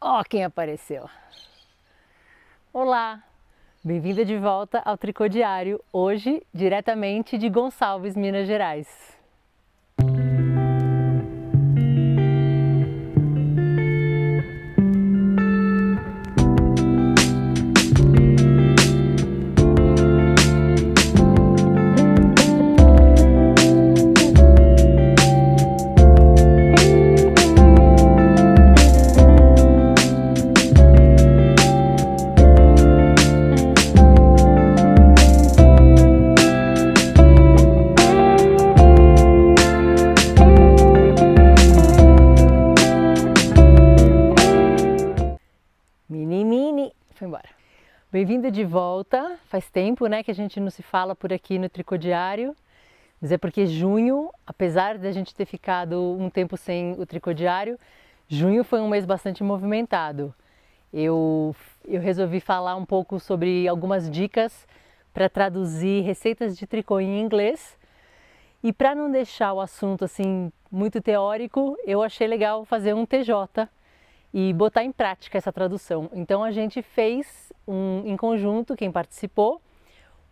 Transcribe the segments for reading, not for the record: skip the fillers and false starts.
Ó, quem apareceu! Olá! Bem-vinda de volta ao Tricô Diário, hoje diretamente de Gonçalves, Minas Gerais. Foi embora. Bem-vinda de volta. Faz tempo, né, que a gente não se fala por aqui no Tricô Diário. Mas é porque junho, apesar de a gente ter ficado um tempo sem o Tricô Diário, junho foi um mês bastante movimentado. Eu resolvi falar um pouco sobre algumas dicas para traduzir receitas de tricô em inglês. E para não deixar o assunto assim muito teórico, eu achei legal fazer um TJ e botar em prática essa tradução. Então a gente fez em conjunto, quem participou,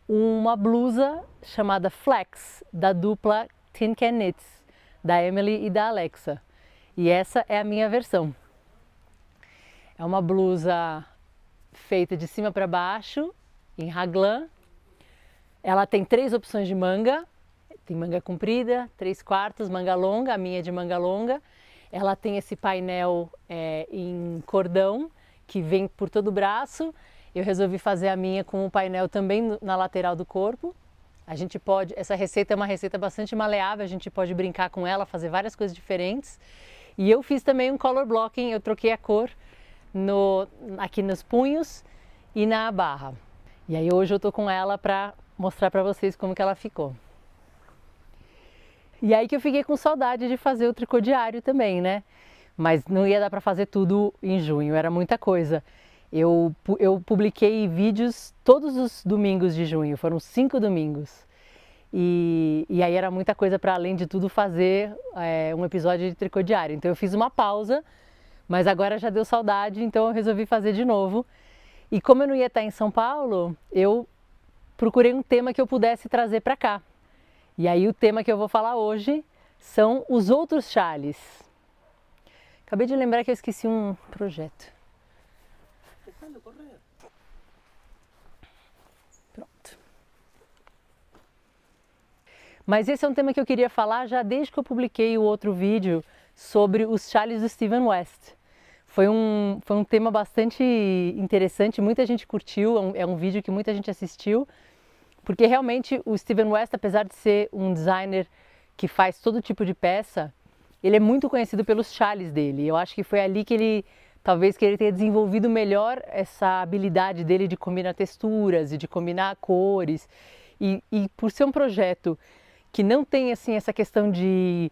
uma blusa chamada Flex, da dupla Tin Can Knits, da Emily e da Alexa. E essa é a minha versão. É uma blusa feita de cima para baixo, em raglan. Ela tem 3 opções de manga. Tem manga comprida, 3/4, manga longa, a minha é de manga longa. Ela tem esse painel em cordão que vem por todo o braço. Eu resolvi fazer a minha com um painel também na lateral do corpo. A gente pode, essa receita é uma receita bastante maleável, a gente pode brincar com ela, fazer várias coisas diferentes. E eu fiz também um color blocking, eu troquei a cor aqui nos punhos e na barra. E aí hoje eu tô com ela para mostrar para vocês como que ela ficou. E aí que eu fiquei com saudade de fazer o Tricô Diário também, né? Mas não ia dar para fazer tudo em junho, era muita coisa. Eu publiquei vídeos todos os domingos de junho, foram 5 domingos. E aí era muita coisa para, além de tudo, fazer um episódio de Tricô Diário. Então eu fiz uma pausa, mas agora já deu saudade, então eu resolvi fazer de novo. E como eu não ia estar em São Paulo, eu procurei um tema que eu pudesse trazer para cá. E aí o tema que eu vou falar hoje são os outros chales. Acabei de lembrar que eu esqueci um projeto. Pronto. Mas esse é um tema que eu queria falar já desde que eu publiquei o outro vídeo sobre os chales do Steven West. Foi um tema bastante interessante, muita gente curtiu, é um vídeo que muita gente assistiu. Porque realmente o Steven West, apesar de ser um designer que faz todo tipo de peça, ele é muito conhecido pelos chales dele. Eu acho que foi ali que ele tenha desenvolvido melhor essa habilidade dele de combinar texturas e de combinar cores. E por ser um projeto que não tem assim essa questão de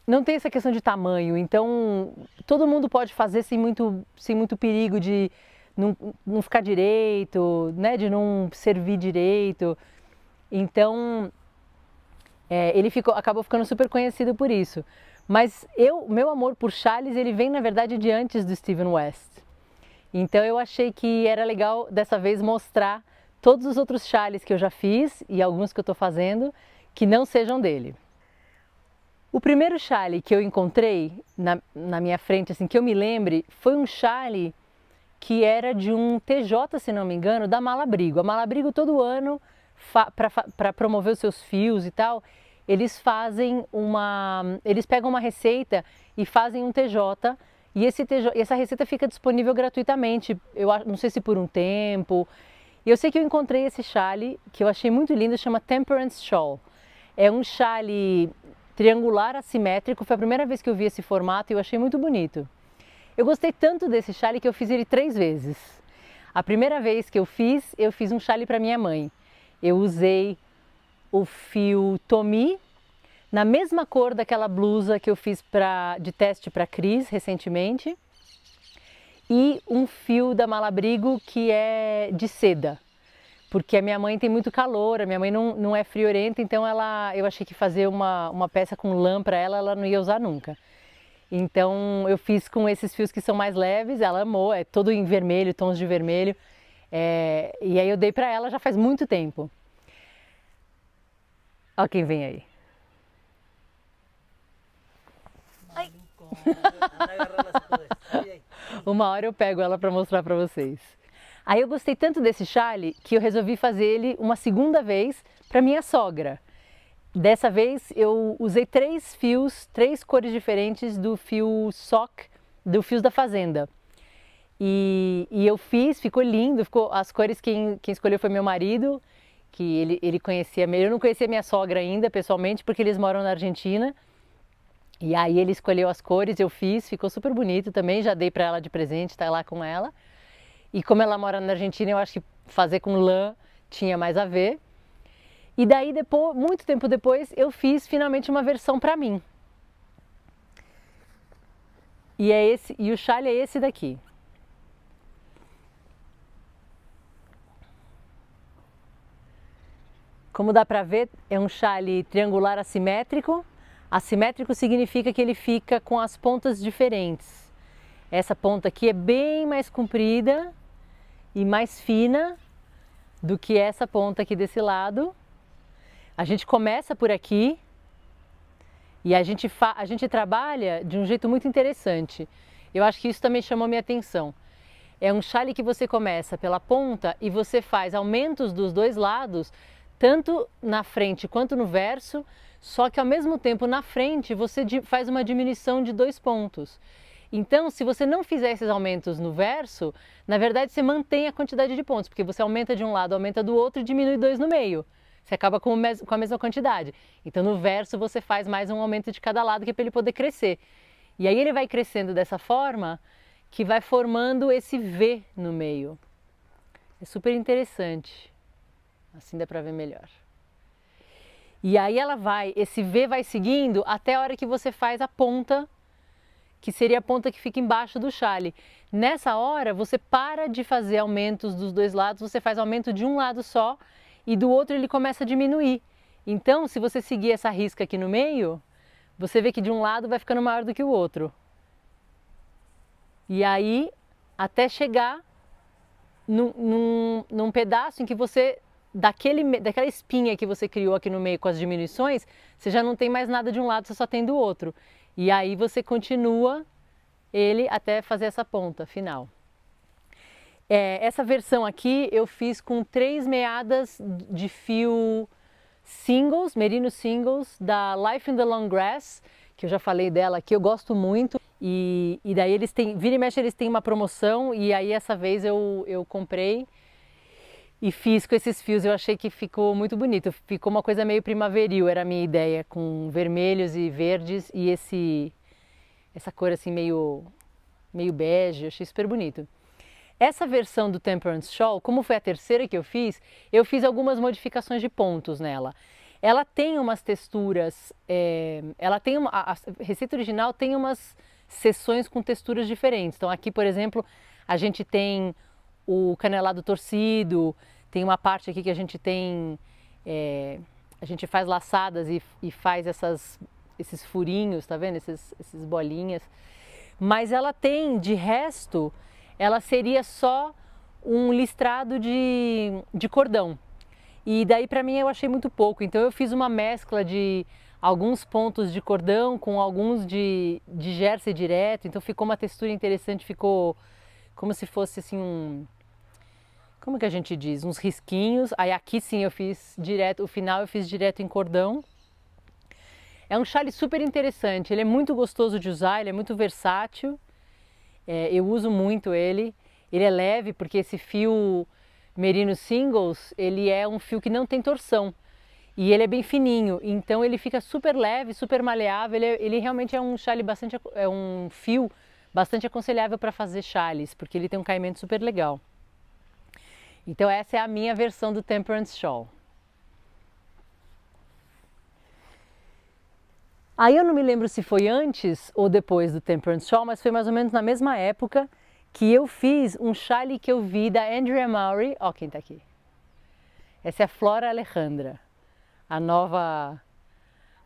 não tem essa questão de tamanho, então todo mundo pode fazer sem muito perigo de não ficar direito, né, de não servir direito. Então, ele acabou ficando super conhecido por isso. Mas meu amor por chales, ele vem na verdade de antes do Steven West. Então eu achei que era legal dessa vez mostrar todos os outros chales que eu já fiz e alguns que eu estou fazendo que não sejam dele. O primeiro chale que eu encontrei na minha frente, assim, que eu me lembre, foi um chale que era de um TJ, se não me engano, da Malabrigo. A Malabrigo todo ano, para promover os seus fios e tal, eles pegam uma receita e fazem um TJ, e essa receita fica disponível gratuitamente, eu não sei se por um tempo. E eu sei que eu encontrei esse chale, que eu achei muito lindo, chama Temperance Shawl. É um chale triangular assimétrico, foi a primeira vez que eu vi esse formato e eu achei muito bonito. Eu gostei tanto desse chale que eu fiz ele 3 vezes. A primeira vez que eu fiz um chale para minha mãe. Eu usei o fio Tomi, na mesma cor daquela blusa que eu fiz de teste para Cris recentemente, e um fio da Malabrigo que é de seda, porque a minha mãe tem muito calor, a minha mãe não é friorenta, então eu achei que fazer uma peça com lã para ela não ia usar nunca. Então eu fiz com esses fios que são mais leves, ela amou, é todo em vermelho, tons de vermelho. E aí eu dei pra ela já faz muito tempo. Olha quem vem aí. Ai. Uma hora eu pego ela para mostrar para vocês. Aí eu gostei tanto desse chale que eu resolvi fazer ele uma segunda vez para minha sogra. Dessa vez eu usei 3 fios, 3 cores diferentes do fio sock, do fios da fazenda. E eu fiz, ficou lindo, ficou, as cores quem escolheu foi meu marido, que ele conhecia, eu não conhecia minha sogra ainda pessoalmente porque eles moram na Argentina. E aí ele escolheu as cores, eu fiz, ficou super bonito também, já dei para ela de presente, tá lá com ela. E como ela mora na Argentina, eu acho que fazer com lã tinha mais a ver. E daí depois, muito tempo depois, eu fiz finalmente uma versão para mim. E o chale é esse daqui. Como dá para ver, é um chale triangular assimétrico. Assimétrico significa que ele fica com as pontas diferentes. Essa ponta aqui é bem mais comprida e mais fina do que essa ponta aqui desse lado. A gente começa por aqui e a gente trabalha de um jeito muito interessante. Eu acho que isso também chamou minha atenção. É um chale que você começa pela ponta e você faz aumentos dos dois lados, tanto na frente quanto no verso, só que ao mesmo tempo na frente você faz uma diminuição de 2 pontos. Então, se você não fizer esses aumentos no verso, na verdade você mantém a quantidade de pontos, porque você aumenta de um lado, aumenta do outro e diminui 2 no meio. Você acaba com a mesma quantidade. Então no verso você faz mais um aumento de cada lado que é para ele poder crescer. E aí ele vai crescendo dessa forma que vai formando esse V no meio. É super interessante. Assim dá para ver melhor. E aí esse V vai seguindo até a hora que você faz a ponta, que seria a ponta que fica embaixo do chale. Nessa hora você para de fazer aumentos dos dois lados, você faz aumento de um lado só e do outro ele começa a diminuir. Então, se você seguir essa risca aqui no meio, você vê que de um lado vai ficando maior do que o outro. E aí, até chegar num pedaço em que você daquela espinha que você criou aqui no meio com as diminuições, você já não tem mais nada de um lado, você só tem do outro. E aí você continua ele até fazer essa ponta final. Essa versão aqui eu fiz com 3 meadas de fio singles, merino singles, da Life in the Long Grass, que eu já falei dela aqui, eu gosto muito. E daí eles têm, vira e mexe eles têm uma promoção e aí essa vez eu comprei e fiz com esses fios, eu achei que ficou muito bonito, ficou uma coisa meio primaveril, era a minha ideia, com vermelhos e verdes e essa cor assim meio bege, eu achei super bonito. Essa versão do Temperance Shawl, como foi a terceira que eu fiz algumas modificações de pontos nela. Ela tem umas texturas, a receita original tem umas seções com texturas diferentes. Então aqui, por exemplo, a gente tem o canelado torcido, tem uma parte aqui que a gente tem, a gente faz laçadas e faz esses furinhos, tá vendo? Esses bolinhas. Mas ela tem, de resto, ela seria só um listrado de cordão. E daí para mim eu achei muito pouco, então eu fiz uma mescla de alguns pontos de cordão com alguns de jersey direto, então ficou uma textura interessante, ficou como se fosse assim como que a gente diz? Uns risquinhos. Aí aqui sim eu fiz direto, o final eu fiz direto em cordão. É um chale super interessante, ele é muito gostoso de usar, ele é muito versátil. Eu uso muito ele. Ele é leve porque esse fio merino singles, ele é um fio que não tem torção. E ele é bem fininho, então ele fica super leve, super maleável. Ele realmente é um chale um fio bastante aconselhável para fazer chales, porque ele tem um caimento super legal. Então essa é a minha versão do Temperance Shawl. Aí eu não me lembro se foi antes ou depois do Temperance Shawl, mas foi mais ou menos na mesma época que eu fiz um chale que eu vi da Andrea Mowry. Ó quem tá aqui. Essa é a Flora Alejandra, a nova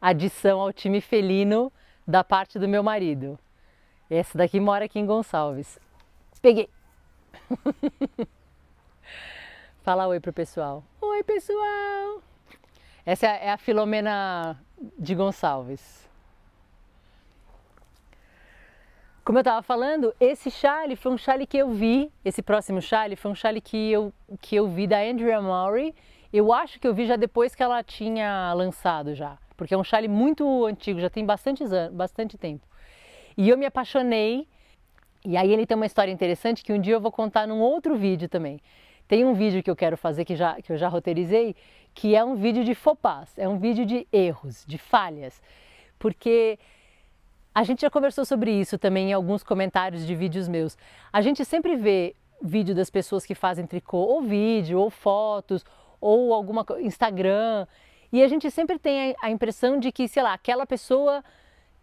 adição ao time felino da parte do meu marido. Essa daqui mora aqui em Gonçalves. Peguei! Fala oi pro pessoal. Oi, pessoal! Essa é a Filomena de Gonçalves. Como eu estava falando, esse chale foi um chale que eu vi, esse próximo chale foi um chale que eu vi da Andrea Mowry. Eu acho que eu vi já depois que ela tinha lançado já, porque é um chale muito antigo, já tem bastante tempo. E eu me apaixonei, e aí ele tem uma história interessante que um dia eu vou contar num outro vídeo também. Tem um vídeo que eu quero fazer, que eu já roteirizei, que é um vídeo de faux pas, é um vídeo de erros, de falhas, porque a gente já conversou sobre isso também em alguns comentários de vídeos meus. A gente sempre vê vídeo das pessoas que fazem tricô, ou vídeo, ou fotos, ou alguma Instagram, e a gente sempre tem a impressão de que, sei lá, aquela pessoa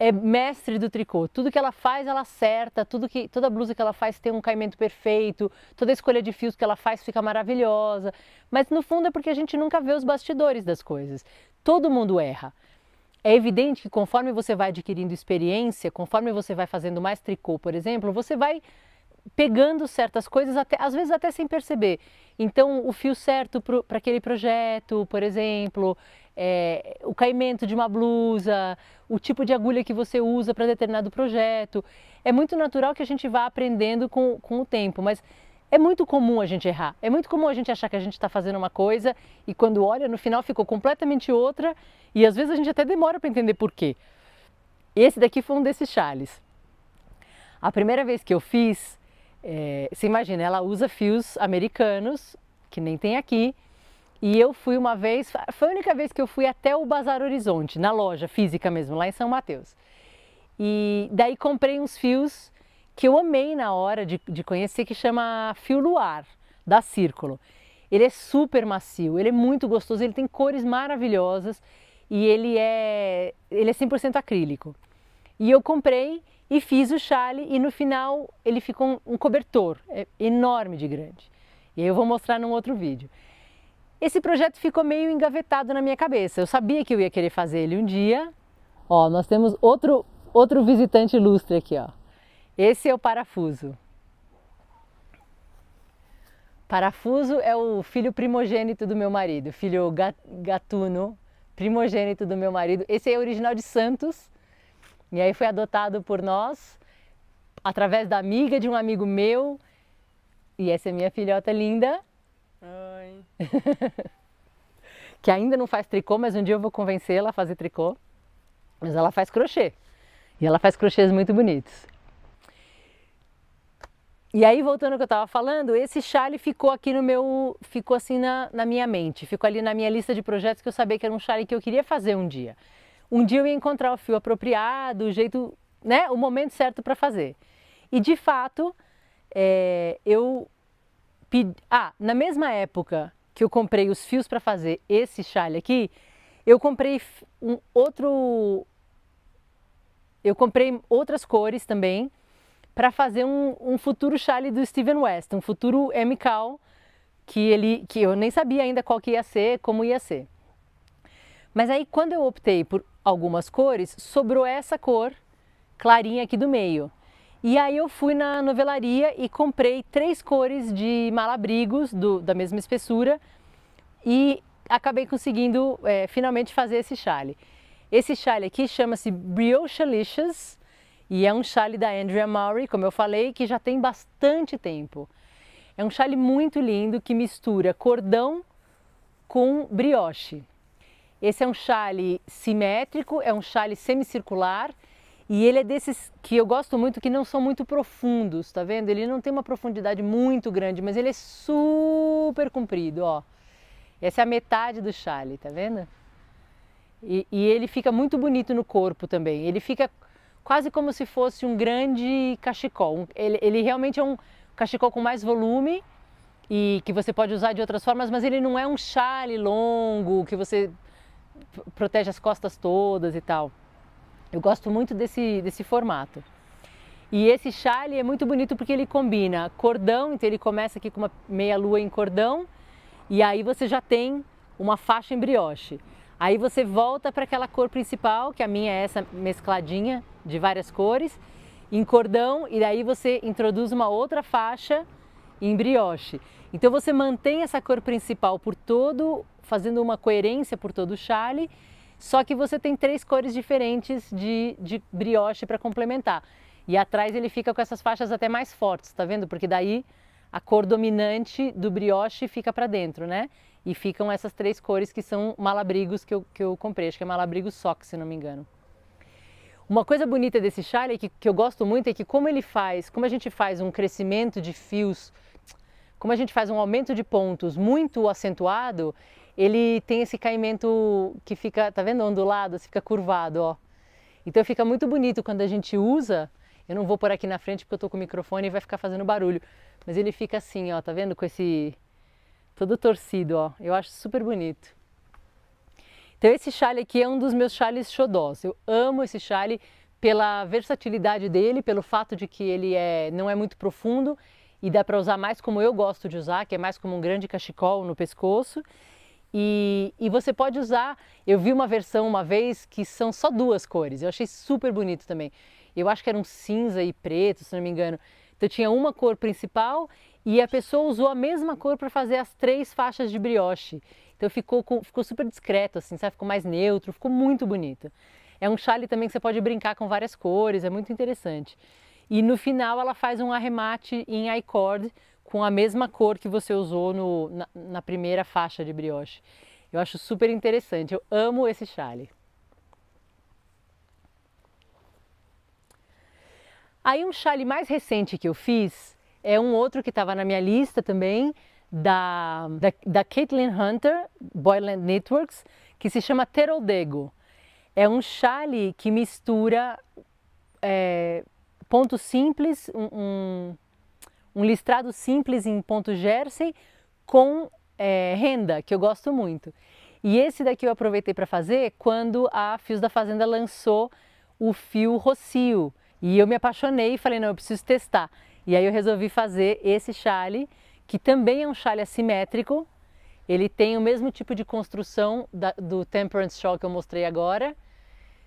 é mestre do tricô. Tudo que ela faz, ela acerta, toda blusa que ela faz tem um caimento perfeito, toda escolha de fios que ela faz fica maravilhosa. Mas no fundo é porque a gente nunca vê os bastidores das coisas. Todo mundo erra. É evidente que conforme você vai adquirindo experiência, conforme você vai fazendo mais tricô, por exemplo, você vai pegando certas coisas, às vezes até sem perceber. Então, o fio certo para aquele projeto, por exemplo, o caimento de uma blusa, o tipo de agulha que você usa para determinado projeto. É muito natural que a gente vá aprendendo com o tempo, mas é muito comum a gente errar. É muito comum a gente achar que a gente está fazendo uma coisa e quando olha, no final ficou completamente outra e às vezes a gente até demora para entender por quê. Esse daqui foi um desses chales. A primeira vez que eu fiz, você imagina, ela usa fios americanos, que nem tem aqui, e eu fui uma vez, foi a única vez que eu fui até o Bazar Horizonte, na loja física mesmo, lá em São Mateus. E daí comprei uns fios que eu amei na hora de conhecer, que chama Fio Luar, da Círculo. Ele é super macio, ele é muito gostoso, ele tem cores maravilhosas e ele é 100% acrílico. E eu comprei e fiz o chale e no final ele ficou um cobertor enorme de grande. E aí eu vou mostrar num outro vídeo. Esse projeto ficou meio engavetado na minha cabeça. Eu sabia que eu ia querer fazer ele um dia. Ó, nós temos outro visitante ilustre aqui, ó. Esse é o parafuso. Parafuso é o filho primogênito do meu marido, filho gatuno, primogênito do meu marido. Esse é original de Santos, e aí foi adotado por nós, através da amiga de um amigo meu. E essa é minha filhota linda. Oi. Que ainda não faz tricô, mas um dia eu vou convencê-la a fazer tricô. Mas ela faz crochê. E ela faz crochês muito bonitos. E aí, voltando ao que eu estava falando, esse chale ficou aqui ficou assim na minha mente, ficou ali na minha lista de projetos que eu sabia que era um chale que eu queria fazer um dia. Um dia eu ia encontrar o fio apropriado, o jeito, né, o momento certo para fazer. E de fato, na mesma época que eu comprei os fios para fazer esse chale aqui, eu comprei outras cores também, para fazer um futuro chale do Steven West, um futuro MCAL, que eu nem sabia ainda qual que ia ser, como ia ser. Mas aí quando eu optei por algumas cores, sobrou essa cor clarinha aqui do meio. E aí eu fui na novelaria e comprei 3 cores de malabrigos da mesma espessura e acabei conseguindo finalmente fazer esse chale. Esse chale aqui chama-se Briochalicious. E é um chale da Andrea Mowry, como eu falei, que já tem bastante tempo. É um chale muito lindo que mistura cordão com brioche. Esse é um chale simétrico, é um chale semicircular e ele é desses que eu gosto muito, que não são muito profundos, tá vendo? Ele não tem uma profundidade muito grande, mas ele é super comprido, ó. Essa é a metade do chale, tá vendo? E ele fica muito bonito no corpo também. Ele fica quase como se fosse um grande cachecol. Ele realmente é um cachecol com mais volume e que você pode usar de outras formas, mas ele não é um chale longo que você protege as costas todas e tal. Eu gosto muito desse formato. E esse chale é muito bonito porque ele combina cordão, então ele começa aqui com uma meia lua em cordão e aí você já tem uma faixa em brioche. Aí você volta para aquela cor principal, que a minha é essa mescladinha de várias cores, em cordão e daí você introduz uma outra faixa em brioche. Então você mantém essa cor principal por todo, fazendo uma coerência por todo o chale, só que você tem 3 cores diferentes de brioche para complementar. E atrás ele fica com essas faixas até mais fortes, tá vendo? Porque daí a cor dominante do brioche fica para dentro, né? E ficam essas 3 cores que são malabrigos que eu comprei, acho que é malabrigo sock, se não me engano. Uma coisa bonita desse chale que eu gosto muito é que como a gente faz um crescimento de fios, como a gente faz um aumento de pontos muito acentuado, ele tem esse caimento que fica, tá vendo, ondulado, fica curvado, ó. Então fica muito bonito quando a gente usa. Eu não vou pôr aqui na frente porque eu tô com o microfone e vai ficar fazendo barulho, mas ele fica assim, ó, tá vendo, com esse todo torcido, ó. Eu acho super bonito. Então esse chale aqui é um dos meus chales xodós. Eu amo esse chale pela versatilidade dele, pelo fato de que ele não é muito profundo e dá para usar mais como eu gosto de usar, que é mais como um grande cachecol no pescoço. E você pode usar, eu vi uma versão uma vez que são só 2 cores, eu achei super bonito também. Eu acho que era um cinza e preto, se não me engano. Então tinha uma cor principal e a pessoa usou a mesma cor para fazer as 3 faixas de brioche. Então ficou super discreto, assim, sabe? Ficou mais neutro, ficou muito bonito. É um chale também que você pode brincar com várias cores, é muito interessante. E no final ela faz um arremate em I-cord com a mesma cor que você usou na primeira faixa de brioche. Eu acho super interessante, eu amo esse chale. Aí um chale mais recente que eu fiz é um outro que estava na minha lista também, da Caitlin Hunter, Boyland Knitworks, que se chama Teroldego. É um chale que mistura ponto simples, um listrado simples em ponto jersey com renda, que eu gosto muito. E esse daqui eu aproveitei para fazer quando a Fios da Fazenda lançou o fio Rocio. E eu me apaixonei e falei, não, eu preciso testar. E aí eu resolvi fazer esse chale, que também é um chale assimétrico. Ele tem o mesmo tipo de construção do Temperance Shawl que eu mostrei agora,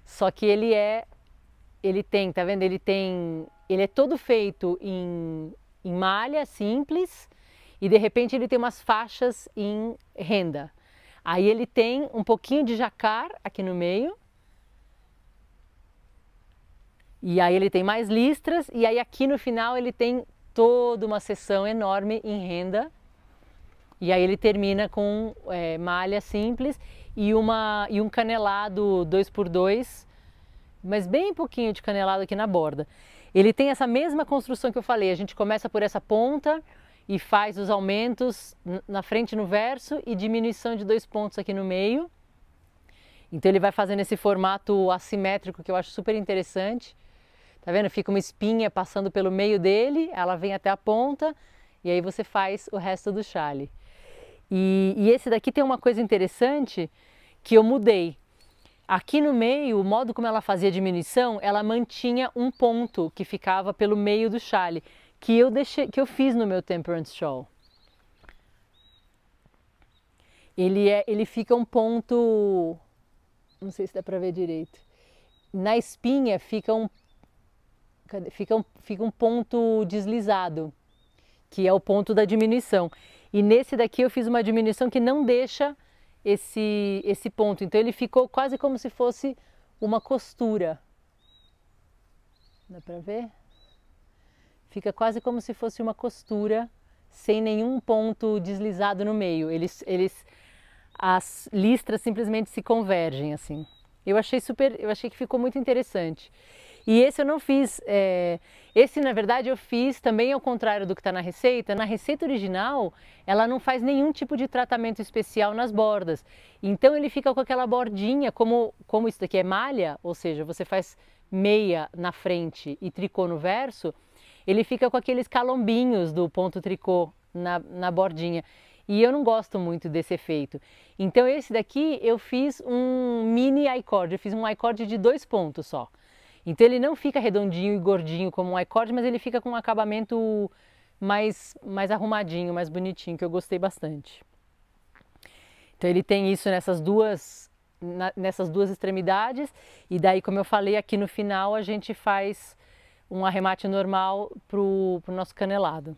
só que ele tem, tá vendo? Ele é todo feito em malha simples e de repente ele tem umas faixas em renda. Aí ele tem um pouquinho de jacar aqui no meio. E aí ele tem mais listras e aí aqui no final ele tem toda uma seção enorme em renda. E aí ele termina com malha simples e um canelado 2x2, mas bem pouquinho de canelado aqui na borda. Ele tem essa mesma construção que eu falei, a gente começa por essa ponta e faz os aumentos na frente no verso e diminuição de 2 pontos aqui no meio. Então ele vai fazendo esse formato assimétrico que eu acho super interessante. Tá vendo? Fica uma espinha passando pelo meio dele, ela vem até a ponta e aí você faz o resto do chale. E esse daqui tem uma coisa interessante que eu mudei. Aqui no meio, o modo como ela fazia a diminuição, ela mantinha um ponto que ficava pelo meio do chale, que eu fiz no meu Temperance Shawl. Ele fica um ponto, não sei se dá para ver direito. Na espinha fica um ponto deslizado, que é o ponto da diminuição. E nesse daqui eu fiz uma diminuição que não deixa esse ponto. Então ele ficou quase como se fosse uma costura. Dá para ver? Fica quase como se fosse uma costura, sem nenhum ponto deslizado no meio. As listras simplesmente se convergem assim. Eu achei que ficou muito interessante. E esse eu não fiz, esse na verdade eu fiz também ao contrário do que está na receita. Na receita original ela não faz nenhum tipo de tratamento especial nas bordas. Então ele fica com aquela bordinha, como isso daqui é malha, ou seja, você faz meia na frente e tricô no verso, ele fica com aqueles calombinhos do ponto tricô na bordinha. E eu não gosto muito desse efeito. Então esse daqui eu fiz um mini I-cord, eu fiz um I-cord de 2 pontos só. Então ele não fica redondinho e gordinho como um I-cord, mas ele fica com um acabamento mais arrumadinho, mais bonitinho, que eu gostei bastante. Então ele tem isso nessas duas extremidades e daí, como eu falei, aqui no final a gente faz um arremate normal pro nosso canelado.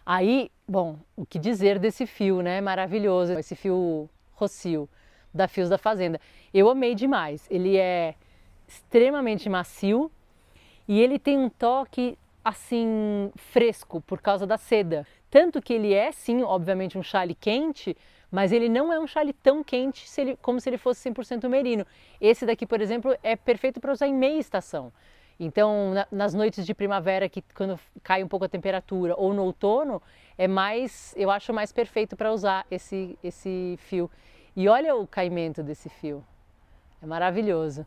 Aí, bom, o que dizer desse fio, né? Maravilhoso, esse fio Rocio, da Fios da Fazenda. Eu amei demais, ele é extremamente macio e ele tem um toque assim fresco por causa da seda. Tanto que ele é sim, obviamente, um chale quente, mas ele não é um chale tão quente como se ele fosse 100% merino. Esse daqui, por exemplo, é perfeito para usar em meia estação. Então, nas noites de primavera, que quando cai um pouco a temperatura, ou no outono, eu acho mais perfeito para usar esse fio. E olha o caimento desse fio, é maravilhoso.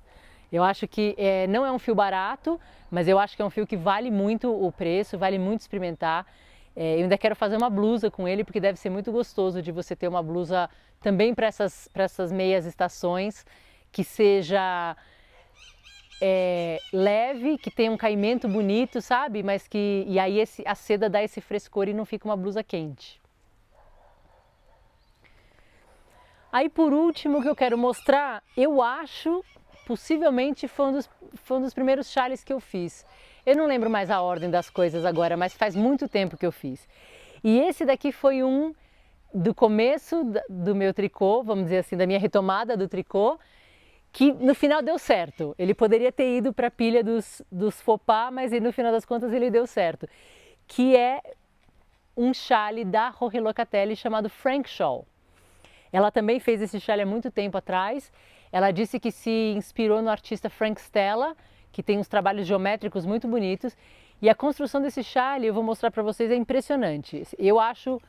Eu acho que não é um fio barato, mas eu acho que é um fio que vale muito o preço, vale muito experimentar. Eu ainda quero fazer uma blusa com ele, porque deve ser muito gostoso de você ter uma blusa também para essas meias estações, que seja leve, que tenha um caimento bonito, sabe? Mas e aí a seda dá esse frescor e não fica uma blusa quente. Aí por último, o que eu quero mostrar, eu acho, possivelmente foi um dos primeiros chales que eu fiz. Eu não lembro mais a ordem das coisas agora, mas faz muito tempo que eu fiz. E esse daqui foi um do começo do meu tricô, vamos dizer assim, da minha retomada do tricô, que no final deu certo. Ele poderia ter ido para a pilha dos faux pas, mas no final das contas ele deu certo. Que é um chale da Jorge Locatelli chamado Frank Shawl. Ela também fez esse chale há muito tempo atrás. Ela disse que se inspirou no artista Frank Stella, que tem uns trabalhos geométricos muito bonitos. E a construção desse chale, eu vou mostrar para vocês, é impressionante. Eu acho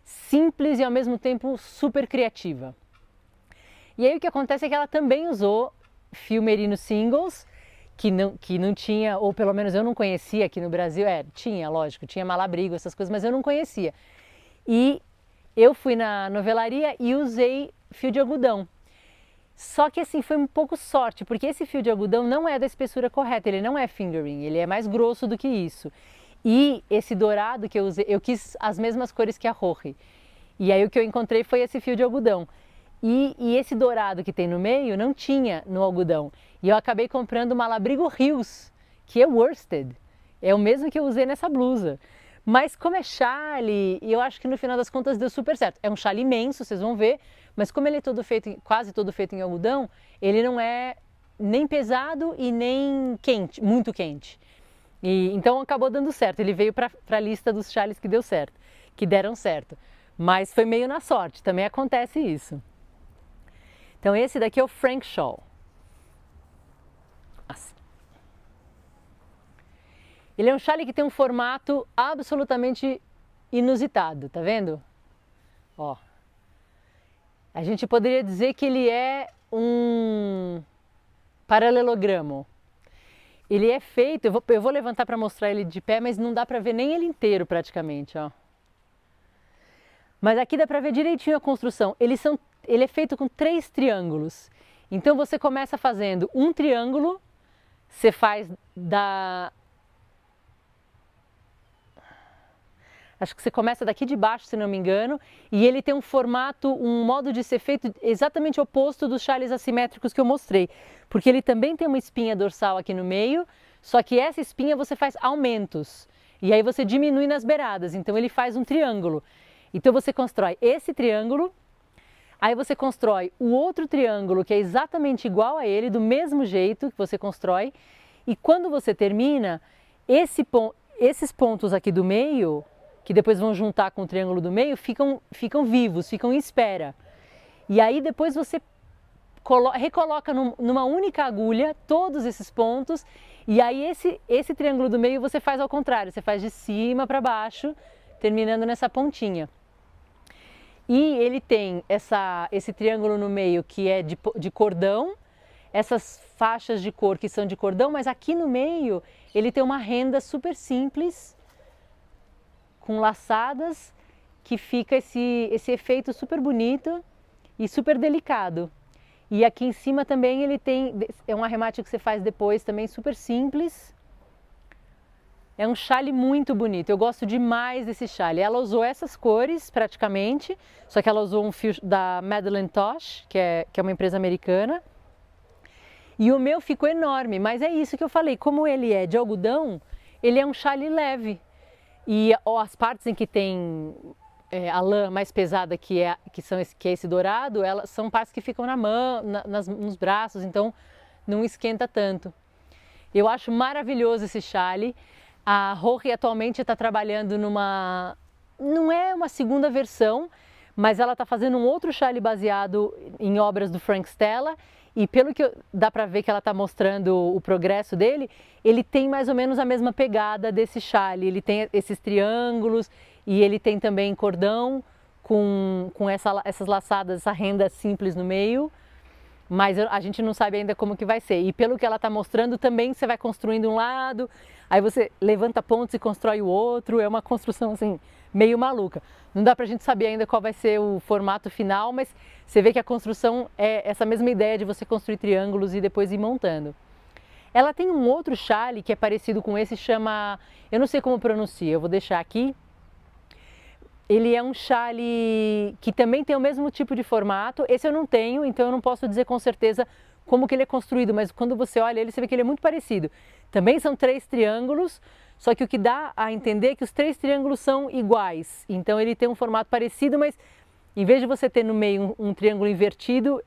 simples e ao mesmo tempo super criativa. E aí o que acontece é que ela também usou fio merino singles, que não tinha, ou pelo menos eu não conhecia aqui no Brasil. Tinha, lógico, tinha malabrigo, essas coisas, mas eu não conhecia. E eu fui na novelaria e usei fio de algodão. Só que assim, foi um pouco sorte, porque esse fio de algodão não é da espessura correta, ele não é fingering, ele é mais grosso do que isso. E esse dourado que eu usei, eu quis as mesmas cores que a Jorge. E aí o que eu encontrei foi esse fio de algodão. E esse dourado que tem no meio não tinha no algodão. E eu acabei comprando o Malabrigo Rios, que é worsted. É o mesmo que eu usei nessa blusa. Mas como é chale, eu acho que no final das contas deu super certo. É um chale imenso, vocês vão ver, mas como ele é quase todo feito em algodão, ele não é nem pesado e nem quente, muito quente. Então acabou dando certo, ele veio para a lista dos chales que deu certo, que deram certo. Mas foi meio na sorte, também acontece isso. Então esse daqui é o Frank Shawl. Assim. Ele é um chale que tem um formato absolutamente inusitado, tá vendo? Ó. A gente poderia dizer que ele é um paralelogramo. Ele é feito, eu vou levantar para mostrar ele de pé, mas não dá para ver nem ele inteiro praticamente, ó. Mas aqui dá para ver direitinho a construção. Ele é feito com 3 triângulos. Então você começa fazendo um triângulo, você faz acho que você começa daqui de baixo, se não me engano, e ele tem um formato, um modo de ser feito exatamente oposto dos chales assimétricos que eu mostrei. Porque ele também tem uma espinha dorsal aqui no meio, só que essa espinha você faz aumentos. E aí você diminui nas beiradas, então ele faz um triângulo. Então você constrói esse triângulo, aí você constrói o outro triângulo que é exatamente igual a ele, do mesmo jeito que você constrói, e quando você termina, esses pontos aqui do meio, que depois vão juntar com o triângulo do meio, ficam vivos, ficam em espera. E aí depois você recoloca numa única agulha todos esses pontos, e aí esse triângulo do meio você faz ao contrário, você faz de cima para baixo, terminando nessa pontinha. E ele tem esse triângulo no meio que é de cordão, essas faixas de cor que são de cordão, mas aqui no meio ele tem uma renda super simples, com laçadas, que fica esse efeito super bonito e super delicado. E aqui em cima também ele é um arremate que você faz depois também super simples. É um chale muito bonito, eu gosto demais desse chale. Ela usou essas cores praticamente, só que ela usou um fio da Madeleine Tosh, que é uma empresa americana. E o meu ficou enorme, mas é isso que eu falei, como ele é de algodão, ele é um chale leve. E as partes em que tem a lã mais pesada, que é esse dourado, elas são partes que ficam na mão, nos braços, então não esquenta tanto. Eu acho maravilhoso esse chale. A Rory atualmente está trabalhando numa, não é uma segunda versão, mas ela está fazendo um outro chale baseado em obras do Frank Stella. E pelo que dá para ver que ela está mostrando o progresso dele, ele tem mais ou menos a mesma pegada desse chale. Ele tem esses triângulos e ele tem também cordão com essas laçadas, essa renda simples no meio. Mas a gente não sabe ainda como que vai ser. E pelo que ela está mostrando também, você vai construindo um lado, aí você levanta pontos e constrói o outro. É uma construção assim, meio maluca. Não dá pra gente saber ainda qual vai ser o formato final, mas você vê que a construção é essa mesma ideia de você construir triângulos e depois ir montando. Ela tem um outro chale que é parecido com esse, chama, eu não sei como pronuncia, eu vou deixar aqui. Ele é um chale que também tem o mesmo tipo de formato. Esse eu não tenho, então eu não posso dizer com certeza como que ele é construído, mas quando você olha ele, você vê que ele é muito parecido. Também são 3 triângulos, só que o que dá a entender é que os 3 triângulos são iguais. Então ele tem um formato parecido, mas em vez de você ter no meio um triângulo invertido,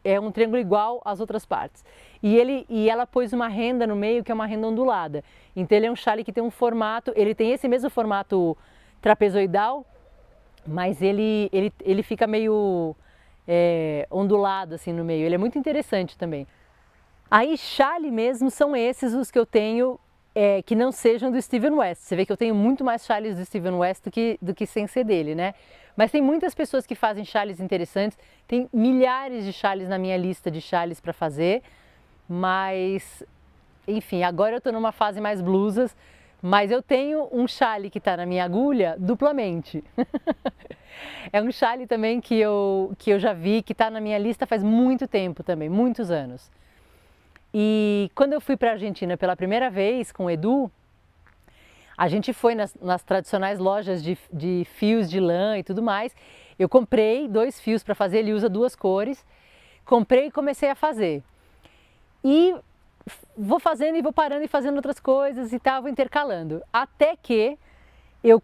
é um triângulo igual às outras partes. E ela pôs uma renda no meio, que é uma renda ondulada. Então ele é um chale que tem um formato, ele tem esse mesmo formato trapezoidal, mas ele fica meio ondulado assim no meio. Ele é muito interessante também. Aí chale mesmo são esses os que eu tenho que não sejam do Steven West. Você vê que eu tenho muito mais chales do Steven West do que sem ser dele, né? Mas tem muitas pessoas que fazem chales interessantes. Tem milhares de chales na minha lista de chales para fazer. Mas, enfim, agora eu estou numa fase mais blusas. Mas eu tenho um chale que está na minha agulha duplamente. É um chale também que eu já vi, que está na minha lista faz muito tempo também, muitos anos. E quando eu fui para a Argentina pela primeira vez com o Edu, a gente foi nas tradicionais lojas de fios de lã e tudo mais. Eu comprei 2 fios para fazer, ele usa 2 cores. Comprei e comecei a fazer. E vou fazendo e vou parando e fazendo outras coisas e tal, vou intercalando. Até que eu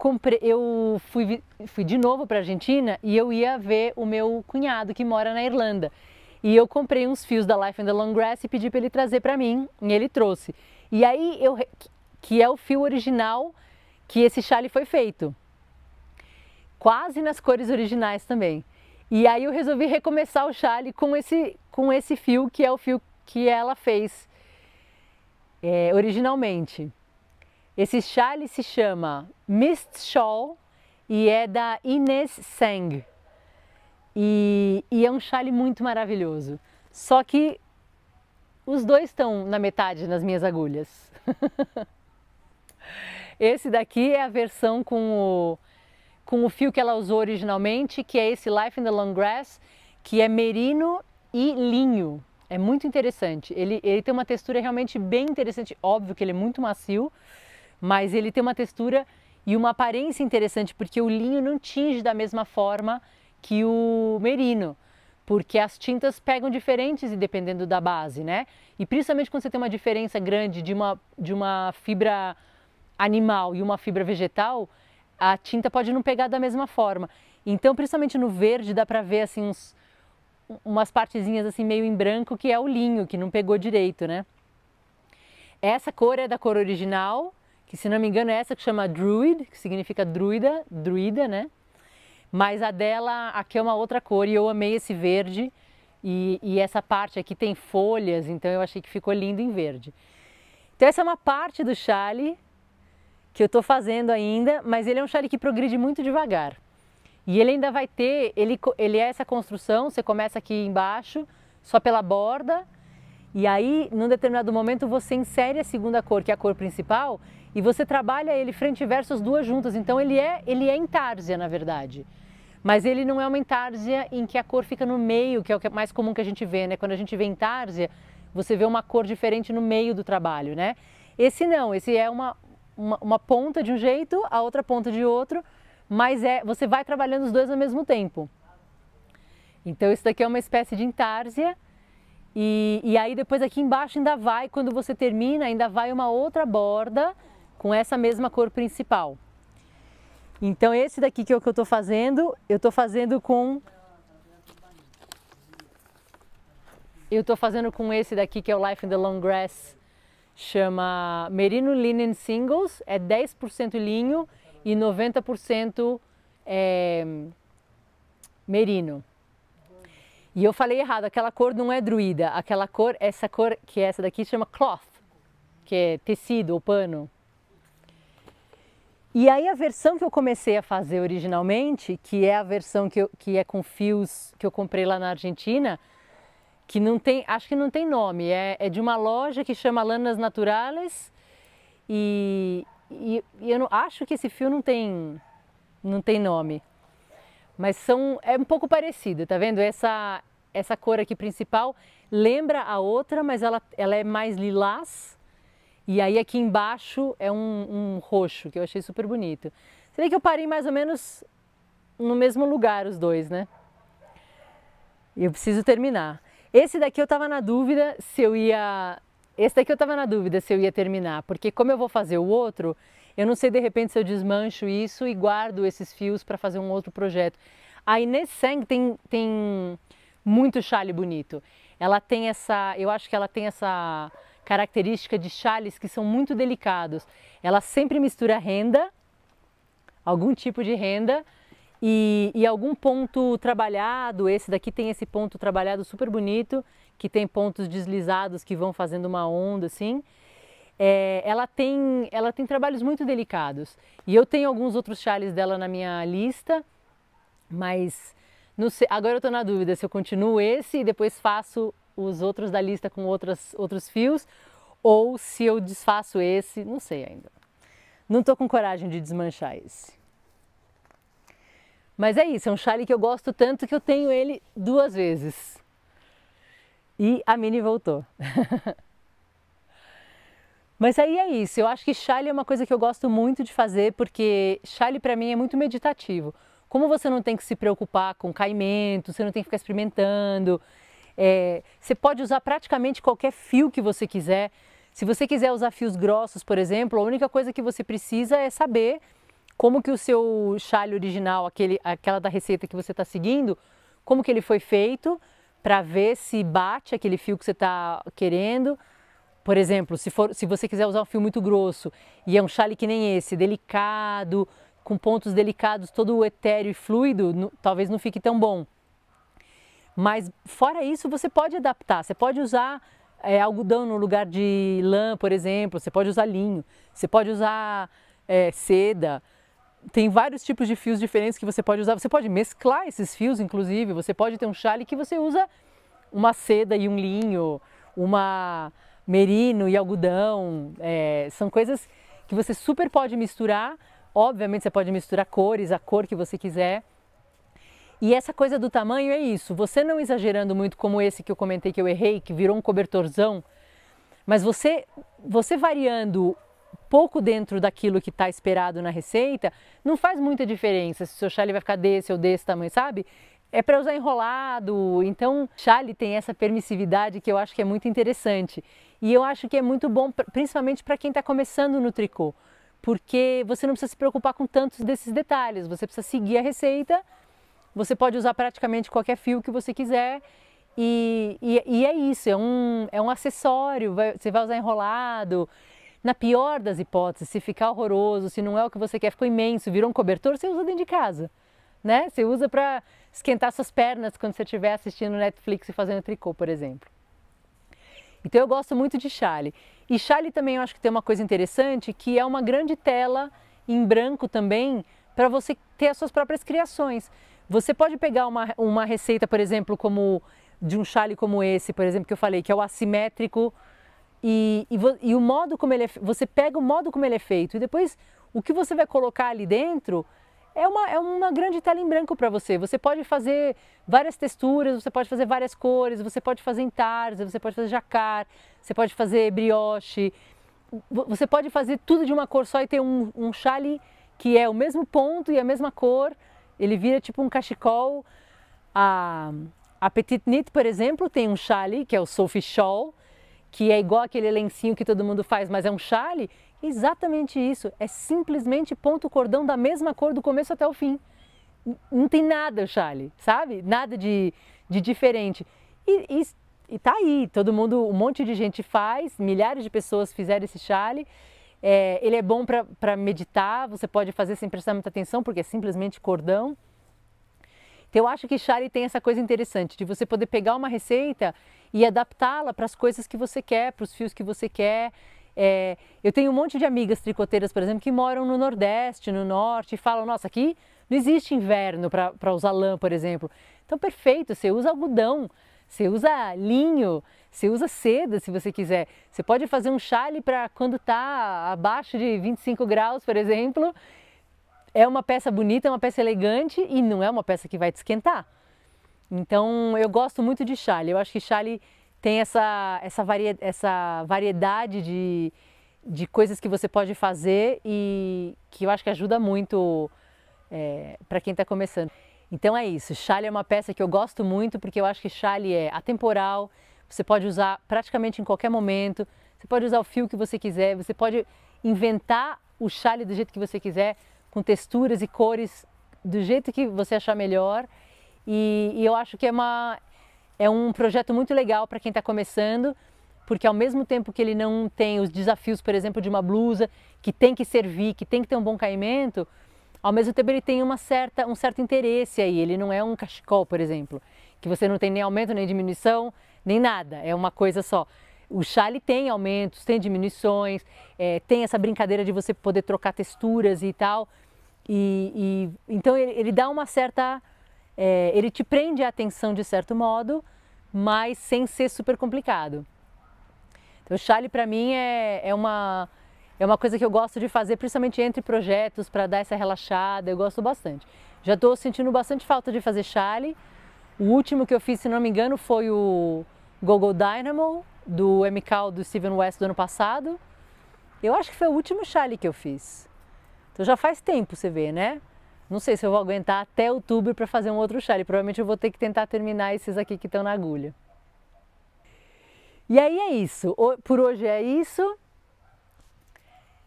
fui de novo para a Argentina e eu ia ver o meu cunhado que mora na Irlanda. E eu comprei uns fios da Life in the Long Grass e pedi para ele trazer para mim, e ele trouxe. E aí, que é o fio original que esse chale foi feito. Quase nas cores originais também. E aí eu resolvi recomeçar o chale com esse fio, que é o fio que ela fez originalmente. Esse chale se chama Mist Shawl e é da Inês Seng. E é um chale muito maravilhoso. Só que os 2 estão na metade nas minhas agulhas. Esse daqui é a versão com o fio que ela usou originalmente, que é esse Life in the Long Grass, que é merino e linho. É muito interessante. Ele tem uma textura realmente bem interessante. Óbvio que ele é muito macio, mas ele tem uma textura e uma aparência interessante, porque o linho não tinge da mesma forma que o merino, porque as tintas pegam diferentes e dependendo da base, né? E principalmente quando você tem uma diferença grande de uma fibra animal e uma fibra vegetal, a tinta pode não pegar da mesma forma. Então, principalmente no verde, dá pra ver assim umas partezinhas assim meio em branco, que é o linho, que não pegou direito, né? Essa cor é da cor original, que se não me engano é essa que chama Druid, que significa druida, né? Mas a dela aqui é uma outra cor e eu amei esse verde e essa parte aqui tem folhas, então eu achei que ficou lindo em verde. Então essa é uma parte do chale que eu estou fazendo ainda, mas ele é um chale que progride muito devagar. E ele ainda vai ter, ele é essa construção, você começa aqui embaixo, só pela borda, e aí num determinado momento você insere a segunda cor, que é a cor principal, e você trabalha ele frente e verso as 2 juntas, então ele é intársia na verdade. Mas ele não é uma intársia em que a cor fica no meio, que é o que é mais comum que a gente vê, né? Quando a gente vê intársia, você vê uma cor diferente no meio do trabalho, né? Esse não, esse é uma ponta de um jeito, a outra ponta de outro, mas você vai trabalhando os 2 ao mesmo tempo. Então isso daqui é uma espécie de intársia E aí depois aqui embaixo ainda vai, quando você termina, ainda vai uma outra borda com essa mesma cor principal. Então esse daqui que é o que eu estou fazendo com... Eu estou fazendo com esse daqui que é o Life in the Long Grass, chama Merino Linen Singles, é 10% linho e 90% merino. E eu falei errado, aquela cor não é druida, aquela cor, essa cor que é essa daqui chama cloth, que é tecido ou pano. E aí a versão que eu comecei a fazer originalmente, que é a versão que é com fios que eu comprei lá na Argentina, que não tem, acho que não tem nome, é de uma loja que chama Lanas Naturales e eu não, acho que esse fio não tem nome. Mas é um pouco parecido, tá vendo? Essa cor aqui principal lembra a outra, mas ela é mais lilás. E aí aqui embaixo é um roxo, que eu achei super bonito. Você vê que eu parei mais ou menos no mesmo lugar os dois, né? E eu preciso terminar. Esse daqui eu tava na dúvida se eu ia... Esse daqui eu tava na dúvida se eu ia terminar, porque como eu vou fazer o outro... Eu não sei de repente se eu desmancho isso e guardo esses fios para fazer um outro projeto. A Inês Seng tem muito chale bonito. Ela tem eu acho que ela tem essa característica de chales que são muito delicados. Ela sempre mistura renda, algum tipo de renda e algum ponto trabalhado. Esse daqui tem esse ponto trabalhado super bonito, que tem pontos deslizados que vão fazendo uma onda assim. Ela tem trabalhos muito delicados e eu tenho alguns outros chales dela na minha lista, mas não sei, agora eu estou na dúvida se eu continuo esse e depois faço os outros da lista com outros fios ou se eu desfaço esse, não sei ainda. Não estou com coragem de desmanchar esse. Mas é isso, é um chale que eu gosto tanto que eu tenho ele 2 vezes. E a Mini voltou. Mas aí é isso, eu acho que chale é uma coisa que eu gosto muito de fazer, porque chale para mim é muito meditativo. Como você não tem que se preocupar com caimento, você não tem que ficar experimentando, você pode usar praticamente qualquer fio que você quiser. Se você quiser usar fios grossos, por exemplo, a única coisa que você precisa é saber como que o seu chale original, aquela da receita que você está seguindo, como que ele foi feito, para ver se bate aquele fio que você está querendo. Por exemplo, se você quiser usar um fio muito grosso e é um chale que nem esse, delicado, com pontos delicados, todo etéreo e fluido, talvez não fique tão bom. Mas fora isso, você pode adaptar, você pode usar algodão no lugar de lã, por exemplo, você pode usar linho, você pode usar seda. Tem vários tipos de fios diferentes que você pode usar, você pode mesclar esses fios, inclusive, você pode ter um chale que você usa uma seda e um linho, uma... merino e algodão, são coisas que você super pode misturar. Obviamente você pode misturar cores, a cor que você quiser. E essa coisa do tamanho é isso, você não exagerando muito como esse que eu comentei que eu errei, que virou um cobertorzão, mas você variando pouco dentro daquilo que está esperado na receita, não faz muita diferença se o seu chale vai ficar desse ou desse tamanho, sabe? É para usar enrolado, então chale tem essa permissividade que eu acho que é muito interessante. E eu acho que é muito bom, principalmente para quem está começando no tricô, porque você não precisa se preocupar com tantos desses detalhes, você precisa seguir a receita, você pode usar praticamente qualquer fio que você quiser e é isso, é um acessório, você vai usar enrolado. Na pior das hipóteses, se ficar horroroso, se não é o que você quer, ficou imenso, virou um cobertor, você usa dentro de casa. Né? Você usa para esquentar suas pernas quando você estiver assistindo Netflix e fazendo tricô, por exemplo. Então eu gosto muito de chale. E chale também eu acho que tem uma coisa interessante, que é uma grande tela em branco também, para você ter as suas próprias criações. Você pode pegar uma receita, por exemplo, como de um chale como esse, por exemplo, que eu falei, que é o assimétrico, e o modo como ele é, você pega o modo como ele é feito, e depois o que você vai colocar ali dentro é uma grande tela em branco para você. Você pode fazer várias texturas, você pode fazer várias cores, você pode fazer em tarza, você pode fazer jacquard, você pode fazer brioche, você pode fazer tudo de uma cor só e ter um chale que é o mesmo ponto e a mesma cor, ele vira tipo um cachecol. A Petite Knit, por exemplo, tem um chale, que é o Sophie Shawl, que é igual aquele lencinho que todo mundo faz, mas é um chale. Exatamente isso, é simplesmente ponto o cordão da mesma cor do começo até o fim. Não tem nada o chale, sabe? Nada de diferente. E tá aí, todo mundo, um monte de gente faz, milhares de pessoas fizeram esse chale. Ele é bom para meditar, você pode fazer sem prestar muita atenção, porque é simplesmente cordão. Então eu acho que chale tem essa coisa interessante, de você poder pegar uma receita e adaptá-la para as coisas que você quer, para os fios que você quer. Eu tenho um monte de amigas tricoteiras, por exemplo, que moram no Nordeste, no Norte, e falam, nossa, aqui não existe inverno para usar lã, por exemplo. Então perfeito, você usa algodão, você usa linho, você usa seda se você quiser. Você pode fazer um chale para quando está abaixo de 25 graus, por exemplo. É uma peça bonita, é uma peça elegante e não é uma peça que vai te esquentar. Então eu gosto muito de chale. Eu acho que chale tem essa variedade de coisas que você pode fazer e que eu acho que ajuda muito para quem está começando. Então é isso, chale é uma peça que eu gosto muito porque eu acho que chale é atemporal, você pode usar praticamente em qualquer momento, você pode usar o fio que você quiser, você pode inventar o chale do jeito que você quiser, com texturas e cores do jeito que você achar melhor. E eu acho que é um projeto muito legal para quem está começando, porque ao mesmo tempo que ele não tem os desafios, por exemplo, de uma blusa, que tem que servir, que tem que ter um bom caimento, ao mesmo tempo ele tem um certo interesse aí, ele não é um cachecol, por exemplo, que você não tem nem aumento, nem diminuição, nem nada, é uma coisa só. O chale tem aumentos, tem diminuições, tem essa brincadeira de você poder trocar texturas e tal, então ele dá uma certa... ele te prende a atenção de certo modo, mas sem ser super complicado. Então, o chale para mim é uma coisa que eu gosto de fazer, principalmente entre projetos, para dar essa relaxada, eu gosto bastante. Já estou sentindo bastante falta de fazer chale. O último que eu fiz, se não me engano, foi o Go-Go Dynamo, do MCAL do Steven West do ano passado. Eu acho que foi o último chale que eu fiz. Então já faz tempo, você vê, né? Não sei se eu vou aguentar até outubro para fazer um outro chale. Provavelmente eu vou ter que tentar terminar esses aqui que estão na agulha. E aí é isso. Por hoje é isso.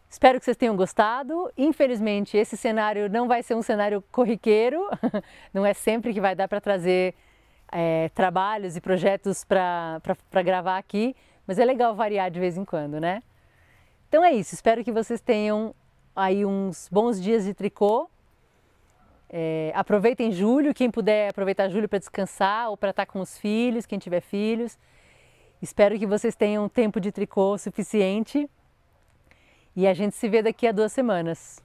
Espero que vocês tenham gostado. Infelizmente esse cenário não vai ser um cenário corriqueiro. Não é sempre que vai dar para trazer trabalhos e projetos para gravar aqui. Mas é legal variar de vez em quando, né? Então é isso. Espero que vocês tenham aí uns bons dias de tricô. Aproveitem julho, quem puder aproveitar julho para descansar ou para estar com os filhos, quem tiver filhos. Espero que vocês tenham tempo de tricô suficiente e a gente se vê daqui a 2 semanas.